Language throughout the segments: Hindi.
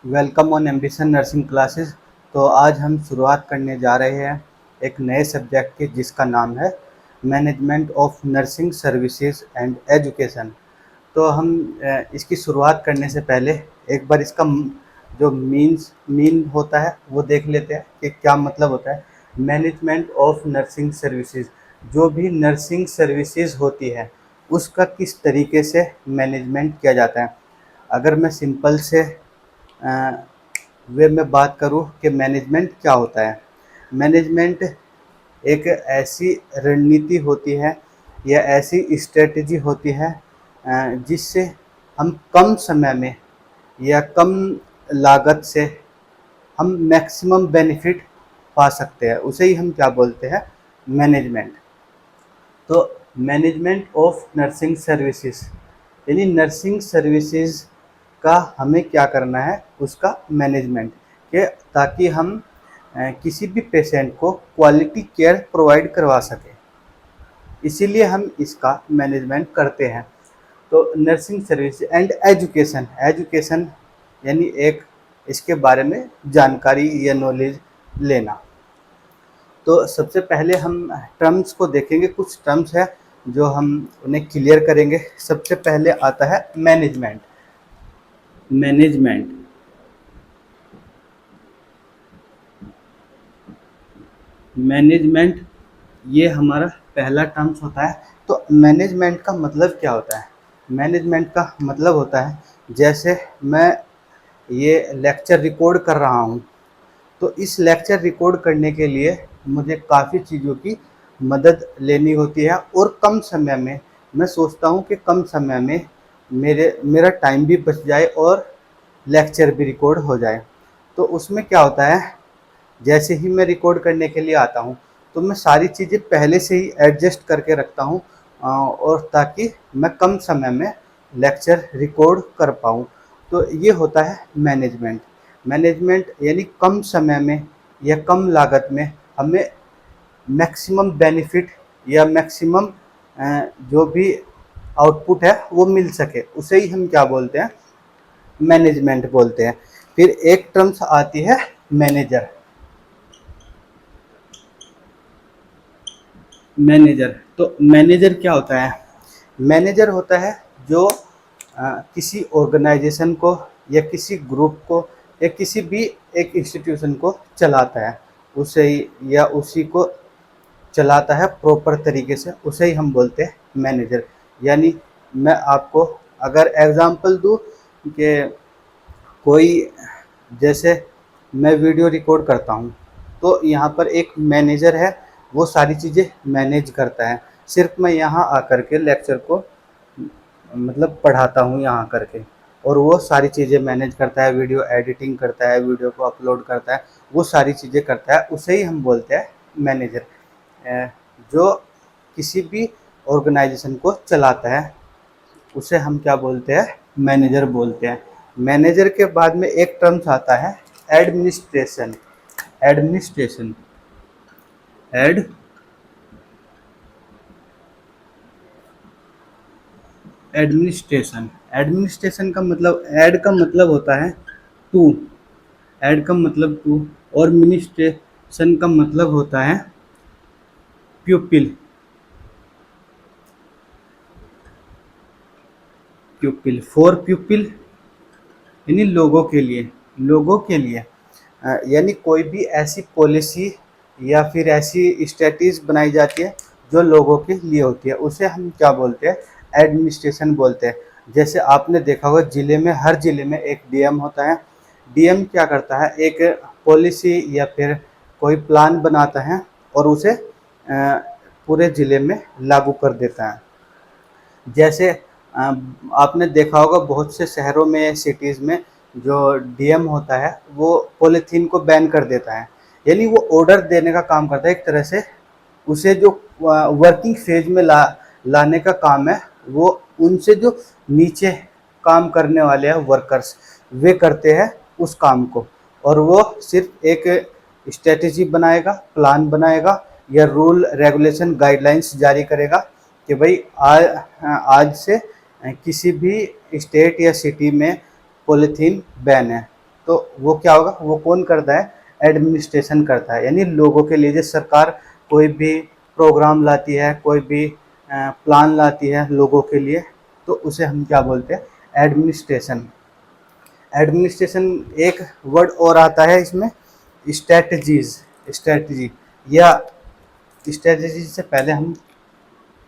Welcome on ambition nursing classes. तो आज हम शुरुआत करने जा रहे हैं एक नए सब्जेक्ट की, जिसका नाम है management of nursing services and education. तो हम इसकी शुरुआत करने से पहले एक बार इसका जो मीन होता है वो देख लेते हैं कि क्या मतलब होता है। मैनेजमेंट ऑफ नर्सिंग सर्विसेज, जो भी नर्सिंग सर्विसेज होती है उसका किस तरीके से मैनेजमेंट किया जाता है। अगर मैं सिंपल से वे में बात करूं कि मैनेजमेंट क्या होता है। मैनेजमेंट एक ऐसी रणनीति होती है या ऐसी स्ट्रेटजी होती है जिससे हम कम समय में या कम लागत से हम मैक्सिमम बेनिफिट पा सकते हैं, उसे ही हम क्या बोलते हैं, मैनेजमेंट। तो मैनेजमेंट ऑफ नर्सिंग सर्विसेज यानी नर्सिंग सर्विसेज का हमें क्या करना है, उसका मैनेजमेंट के, ताकि हम किसी भी पेशेंट को क्वालिटी केयर प्रोवाइड करवा सकें। इसीलिए हम इसका मैनेजमेंट करते हैं। तो nursing service and education, education यानी एक इसके बारे में जानकारी या नॉलेज लेना। तो सबसे पहले हम टर्म्स को देखेंगे। कुछ टर्म्स है जो हम उन्हें क्लियर करेंगे। सबसे पहले आता है मैनेजमेंट। मैनेजमेंट मैनेजमेंट ये हमारा पहला टर्म्स होता है। तो मैनेजमेंट का मतलब क्या होता है? मैनेजमेंट का मतलब होता है, जैसे मैं ये लेक्चर रिकॉर्ड कर रहा हूँ, तो इस लेक्चर रिकॉर्ड करने के लिए मुझे काफ़ी चीज़ों की मदद लेनी होती है, और कम समय में मैं सोचता हूँ कि कम समय में मेरा टाइम भी बच जाए और लेक्चर भी रिकॉर्ड हो जाए। तो उसमें क्या होता है, जैसे ही मैं रिकॉर्ड करने के लिए आता हूँ तो मैं सारी चीज़ें पहले से ही एडजस्ट करके रखता हूँ, और ताकि मैं कम समय में लेक्चर रिकॉर्ड कर पाऊँ। तो ये होता है मैनेजमेंट। मैनेजमेंट यानी कम समय में या कम लागत में हमें मैक्सिमम बेनिफिट या मैक्सिमम जो भी आउटपुट है वो मिल सके, उसे ही हम क्या बोलते हैं, मैनेजमेंट बोलते हैं। फिर एक टर्म्स आती है मैनेजर। मैनेजर, तो मैनेजर क्या होता है? मैनेजर होता है जो किसी ऑर्गेनाइजेशन को या किसी ग्रुप को या किसी भी एक इंस्टीट्यूशन को चलाता है, उसे ही या उसी को चलाता है प्रॉपर तरीके से, उसे ही हम बोलते हैं मैनेजर। यानी मैं आपको अगर एग्जांपल दूं कि कोई, जैसे मैं वीडियो रिकॉर्ड करता हूँ, तो यहाँ पर एक मैनेजर है, वो सारी चीज़ें मैनेज करता है। सिर्फ मैं यहाँ आकर के लेक्चर को मतलब पढ़ाता हूँ यहाँ करके, और वो सारी चीज़ें मैनेज करता है, वीडियो एडिटिंग करता है, वीडियो को अपलोड करता है, वो सारी चीज़ें करता है, उसे ही हम बोलते हैं मैनेजर। जो किसी भी ऑर्गेनाइजेशन को चलाता है उसे हम क्या बोलते हैं, मैनेजर बोलते हैं। मैनेजर के बाद में एक टर्म्स आता है administration. Administration ad administration administration का मतलब, एड का मतलब होता है टू, एड का मतलब टू, और मिनिस्ट्रेशन का मतलब होता है प्यूपिल। प्यूपिल फॉर प्यूपिल यानी लोगों के लिए, लोगों के लिए। यानी कोई भी ऐसी पॉलिसी या फिर ऐसी स्ट्रेटजीज बनाई जाती है जो लोगों के लिए होती है, उसे हम क्या बोलते हैं, एडमिनिस्ट्रेशन बोलते हैं। जैसे आपने देखा होगा, ज़िले में, हर ज़िले में एक डीएम होता है। डीएम क्या करता है, एक पॉलिसी या फिर कोई प्लान बनाता है और उसे पूरे ज़िले में लागू कर देता है। जैसे आपने देखा होगा बहुत से शहरों में, सिटीज़ में जो डीएम होता है वो पॉलीथीन को बैन कर देता है। यानी वो ऑर्डर देने का काम करता है एक तरह से। उसे जो वर्किंग फेज में लाने का काम है, वो उनसे जो नीचे काम करने वाले हैं वर्कर्स, वे करते हैं उस काम को। और वो सिर्फ एक स्ट्रेटेजी बनाएगा, प्लान बनाएगा, या रूल रेगुलेशन गाइडलाइंस जारी करेगा कि भाई आज से किसी भी स्टेट या सिटी में पॉलीथीन बैन है। तो वो क्या होगा, वो कौन करता है, एडमिनिस्ट्रेशन करता है, यानी लोगों के लिए। जैसे सरकार कोई भी प्रोग्राम लाती है, कोई भी प्लान लाती है लोगों के लिए, तो उसे हम क्या बोलते हैं, एडमिनिस्ट्रेशन। एडमिनिस्ट्रेशन एक वर्ड और आता है इसमें, स्ट्रेटजीज। स्ट्रेटजी या स्ट्रेटजी से पहले हम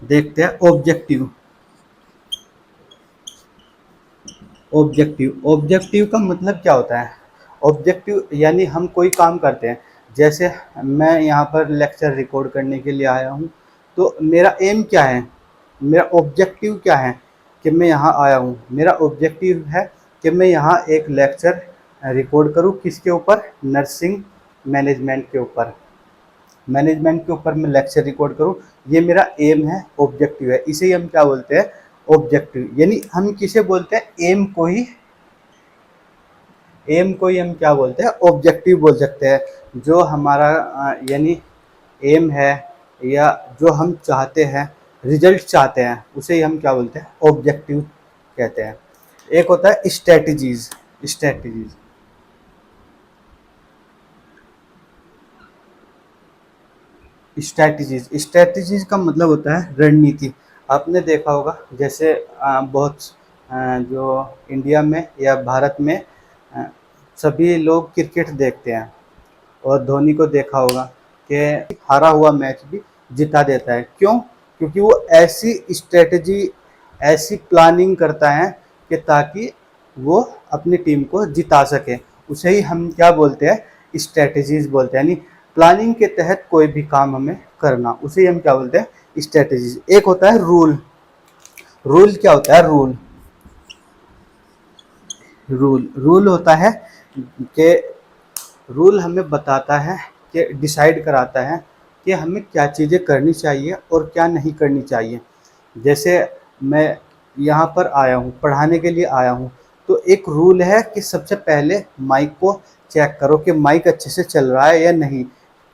देखते हैं ऑब्जेक्टिव। ऑब्जेक्टिव, ऑब्जेक्टिव का मतलब क्या होता है, ऑब्जेक्टिव यानी हम कोई काम करते हैं। जैसे मैं यहाँ पर लेक्चर रिकॉर्ड करने के लिए आया हूँ, तो मेरा एम क्या है, मेरा ऑब्जेक्टिव क्या है कि मैं यहाँ आया हूँ। मेरा ऑब्जेक्टिव है कि मैं यहाँ एक लेक्चर रिकॉर्ड करूँ, किसके ऊपर, नर्सिंग मैनेजमेंट के ऊपर। मैनेजमेंट के ऊपर मैं लेक्चर रिकॉर्ड करूँ, ये मेरा एम है, ऑब्जेक्टिव है। इसे ही हम क्या बोलते हैं, ऑब्जेक्टिव। यानी हम किसे बोलते हैं, एम को ही, एम को ही हम क्या बोलते हैं, ऑब्जेक्टिव बोल सकते हैं। जो हमारा यानी एम है, या जो हम चाहते हैं, रिजल्ट चाहते हैं, उसे ही हम क्या बोलते हैं, ऑब्जेक्टिव कहते हैं। एक होता है स्ट्रेटजीज। स्ट्रेटजीज स्ट्रैटेजीज स्ट्रैटेजीज का मतलब होता है रणनीति। आपने देखा होगा, जैसे बहुत जो इंडिया में या भारत में अ, सभी लोग क्रिकेट देखते हैं, और धोनी को देखा होगा कि हारा हुआ मैच भी जिता देता है। क्यों? क्योंकि वो ऐसी स्ट्रेटजी, ऐसी प्लानिंग करता है कि ताकि वो अपनी टीम को जिता सके। उसे ही हम क्या बोलते हैं, स्ट्रेटजीज बोलते हैं। यानी प्लानिंग के तहत कोई भी काम हमें करना, उसे ही हम क्या बोलते हैं, स्ट्रेटजीज। एक होता है रूल। रूल क्या होता है, रूल, रूल होता है कि रूल हमें बताता है, कि डिसाइड कराता है कि हमें क्या चीज़ें करनी चाहिए और क्या नहीं करनी चाहिए। जैसे मैं यहाँ पर आया हूँ, पढ़ाने के लिए आया हूँ, तो एक रूल है कि सबसे पहले माइक को चेक करो कि माइक अच्छे से चल रहा है या नहीं।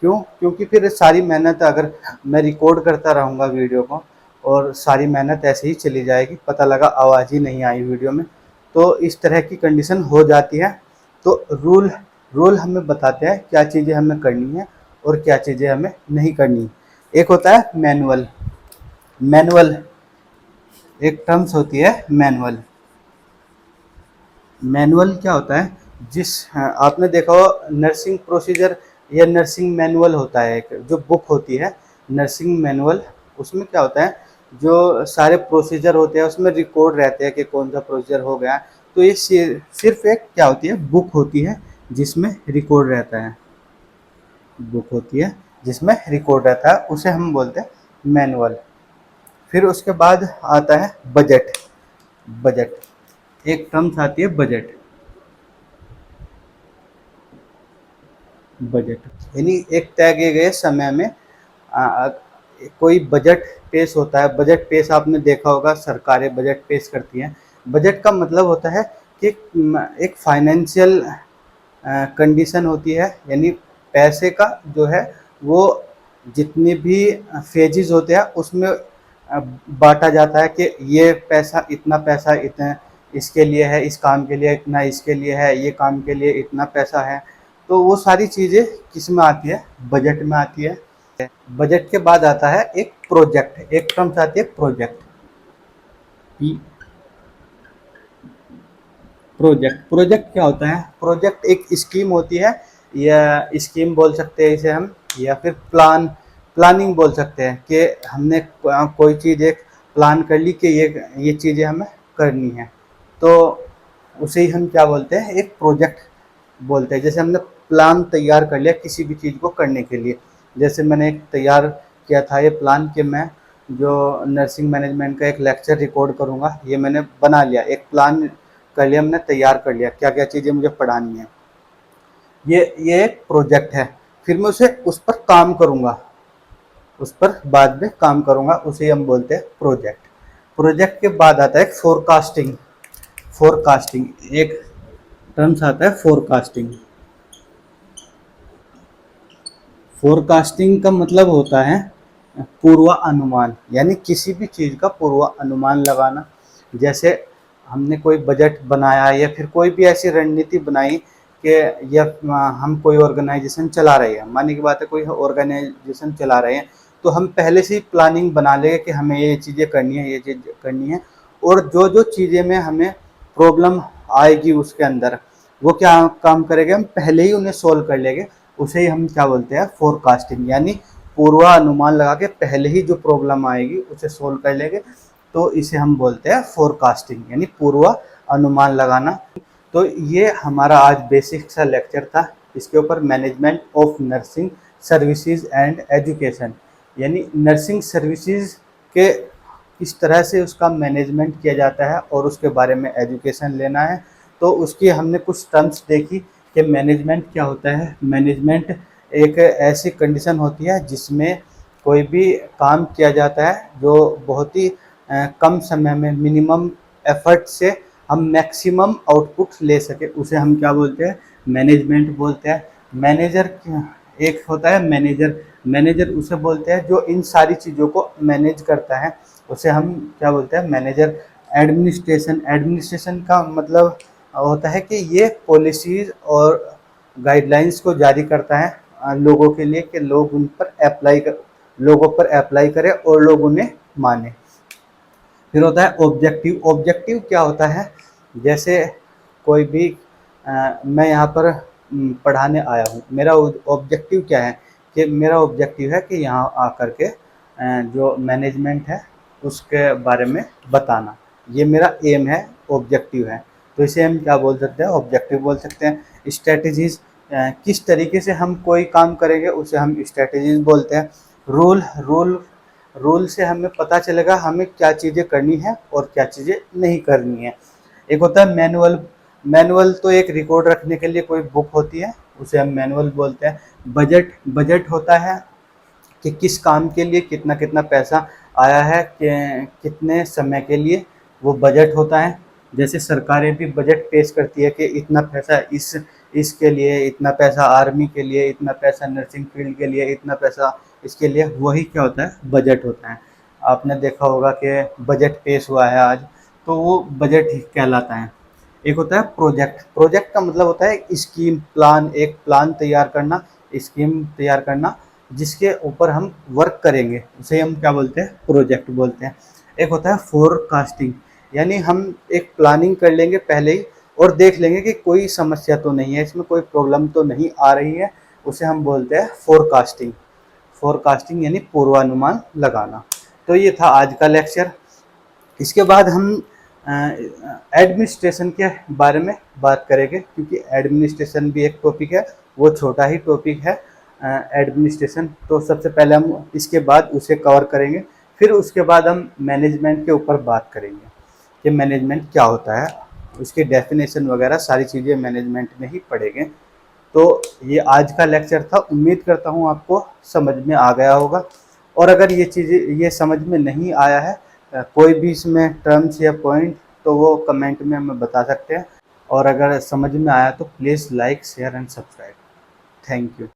क्यों? क्योंकि फिर सारी मेहनत, अगर मैं रिकॉर्ड करता रहूँगा वीडियो को, और सारी मेहनत ऐसे ही चली जाएगी, पता लगा आवाज़ ही नहीं आई वीडियो में, तो इस तरह की कंडीशन हो जाती है। तो रूल रूल हमें बताते हैं क्या चीज़ें हमें करनी है और क्या चीज़ें हमें नहीं करनी। एक होता है मैनुअल। मैनुअल एक टर्म्स होती है, मैनुअल। मैनुअल क्या होता है, आपने देखा हो नर्सिंग प्रोसीजर या नर्सिंग मैनुअल होता है, एक जो बुक होती है नर्सिंग मैनुअल। उसमें क्या होता है, जो सारे प्रोसीजर होते हैं उसमें रिकॉर्ड रहते हैं कि कौन सा प्रोसीजर हो गया। तो ये सिर्फ एक क्या होती है, बुक होती है जिसमें रिकॉर्ड रहता है। बुक होती है जिसमें रिकॉर्ड रहता है, उसे हम बोलते हैं मैनुअल। फिर उसके बाद आता है बजट। बजट एक टर्म्स आती है, बजट। बजट यानी एक तय किए गए समय में आ, कोई बजट पेश होता है। बजट पेश आपने देखा होगा, सरकारें बजट पेश करती हैं। बजट का मतलब होता है कि एक फाइनेंशियल कंडीशन होती है, यानी पैसे का जो है वो जितने भी फेजेस होते हैं उसमें बांटा जाता है कि ये पैसा, इतना पैसा इतने इसके लिए है, इस काम के लिए इतना, इसके लिए है, ये काम के लिए इतना पैसा है। तो वो सारी चीज़ें किस में आती है, बजट में आती है। बजट के बाद आता है एक प्रोजेक्ट। एक टर्म्स आती है प्रोजेक्ट। प्रोजेक्ट प्रोजेक्ट क्या होता है, प्रोजेक्ट एक स्कीम होती है, या स्कीम बोल सकते हैं इसे हम, या फिर प्लानिंग बोल सकते हैं कि हमने कोई चीज़ एक प्लान कर ली कि ये चीज़ें हमें करनी है, तो उसे ही हम क्या बोलते हैं, एक प्रोजेक्ट बोलते हैं। जैसे हमने प्लान तैयार कर लिया किसी भी चीज़ को करने के लिए। जैसे मैंने एक तैयार किया था ये प्लान कि मैं जो नर्सिंग मैनेजमेंट का एक लेक्चर रिकॉर्ड करूँगा, ये मैंने बना लिया, एक प्लान कर लिया, हमने तैयार कर लिया क्या क्या चीज़ें मुझे पढ़ानी है। ये एक प्रोजेक्ट है। फिर मैं उस पर काम करूँगा, उस पर बाद में काम करूँगा, उसे हम बोलते हैं प्रोजेक्ट। प्रोजेक्ट के बाद आता है फोरकास्टिंग। फोरकास्टिंग एक टर्म्स आता है, फोरकास्टिंग। फोरकास्टिंग का मतलब होता है पूर्वानुमान, यानी किसी भी चीज़ का पूर्वानुमान लगाना। जैसे हमने कोई बजट बनाया या फिर कोई भी ऐसी रणनीति बनाई कि हम कोई ऑर्गेनाइजेशन चला रहे हैं, मानने की बात है कोई ऑर्गेनाइजेशन चला रहे हैं, तो हम पहले से ही प्लानिंग बना लेंगे कि हमें ये चीज़ें करनी है, ये चीज़ करनी है, और जो जो चीज़ें में हमें प्रॉब्लम आएगी उसके अंदर, वो क्या काम करेंगे, हम पहले ही उन्हें सोल्व कर लेंगे। उसे ही हम क्या बोलते हैं, फोरकास्टिंग, यानी पूर्वानुमान लगा के पहले ही जो प्रॉब्लम आएगी उसे सोल्व कर लेंगे, तो इसे हम बोलते हैं फोरकास्टिंग, यानी पूर्वानुमान लगाना। तो ये हमारा आज बेसिक सा लेक्चर था इसके ऊपर, management of nursing services and education, यानी नर्सिंग सर्विसेज के किस तरह से उसका मैनेजमेंट किया जाता है और उसके बारे में एजुकेशन लेना है। तो उसकी हमने कुछ टर्म्स देखी कि मैनेजमेंट क्या होता है। मैनेजमेंट एक ऐसी कंडीशन होती है जिसमें कोई भी काम किया जाता है जो बहुत ही कम समय में, मिनिमम एफर्ट से हम मैक्सिमम आउटपुट ले सके, उसे हम क्या बोलते हैं, मैनेजमेंट बोलते हैं। मैनेजर एक होता है मैनेजर, मैनेजर उसे बोलते हैं जो इन सारी चीज़ों को मैनेज करता है, उसे हम क्या बोलते हैं, मैनेजर। एडमिनिस्ट्रेशन, एडमिनिस्ट्रेशन का मतलब होता है कि ये पॉलिसीज़ और गाइडलाइंस को जारी करता है लोगों के लिए, कि लोग उन पर लोगों पर अप्लाई करें और लोग उन्हें माने। फिर होता है ऑब्जेक्टिव। ऑब्जेक्टिव क्या होता है, जैसे कोई भी मैं यहाँ पर पढ़ाने आया हूँ, मेरा ऑब्जेक्टिव क्या है, कि मेरा ऑब्जेक्टिव है कि यहाँ आकर के जो मैनेजमेंट है उसके बारे में बताना, ये मेरा एम है, ऑब्जेक्टिव है। तो इसे हम क्या बोल सकते हैं, ऑब्जेक्टिव बोल सकते हैं। स्ट्रेटजीज, किस तरीके से हम कोई काम करेंगे उसे हम स्ट्रेटजीज बोलते हैं। रूल, रूल से हमें पता चलेगा हमें क्या चीज़ें करनी है और क्या चीज़ें नहीं करनी है। एक होता है मैनुअल। मैनुअल तो एक रिकॉर्ड रखने के लिए कोई बुक होती है, उसे हम मैनुअल बोलते हैं। बजट, बजट होता है कि किस काम के लिए कितना कितना पैसा आया है, कि कितने समय के लिए, वो बजट होता है। जैसे सरकारें भी बजट पेश करती है कि इतना पैसा इसके लिए, इतना पैसा आर्मी के लिए, इतना पैसा नर्सिंग फील्ड के लिए, इतना पैसा इसके लिए, वही क्या होता है, बजट होता है। आपने देखा होगा कि बजट पेश हुआ है आज, तो वो बजट ही कहलाता है। एक होता है प्रोजेक्ट। प्रोजेक्ट का मतलब होता है स्कीम, प्लान, एक प्लान तैयार करना, स्कीम तैयार करना जिसके ऊपर हम वर्क करेंगे, उसे हम क्या बोलते हैं, प्रोजेक्ट बोलते हैं। एक होता है फोरकास्टिंग, यानी हम एक प्लानिंग कर लेंगे पहले ही और देख लेंगे कि कोई समस्या तो नहीं है, इसमें कोई प्रॉब्लम तो नहीं आ रही है, उसे हम बोलते हैं फोरकास्टिंग। फोरकास्टिंग यानी पूर्वानुमान लगाना। तो ये था आज का लेक्चर। इसके बाद हम एडमिनिस्ट्रेशन के बारे में बात करेंगे, क्योंकि एडमिनिस्ट्रेशन भी एक टॉपिक है, वो छोटा ही टॉपिक है एडमिनिस्ट्रेशन। तो सबसे पहले हम इसके बाद उसे कवर करेंगे, फिर उसके बाद हम मैनेजमेंट के ऊपर बात करेंगे कि मैनेजमेंट क्या होता है, उसके डेफिनेशन वगैरह सारी चीज़ें मैनेजमेंट में ही पढ़ेंगे। तो ये आज का लेक्चर था, उम्मीद करता हूँ आपको समझ में आ गया होगा। और अगर ये चीज़ें ये समझ में नहीं आया है, कोई भी इसमें टर्म्स या पॉइंट, तो वो कमेंट में हमें बता सकते हैं। और अगर समझ में आया तो please like, share and subscribe. Thank you.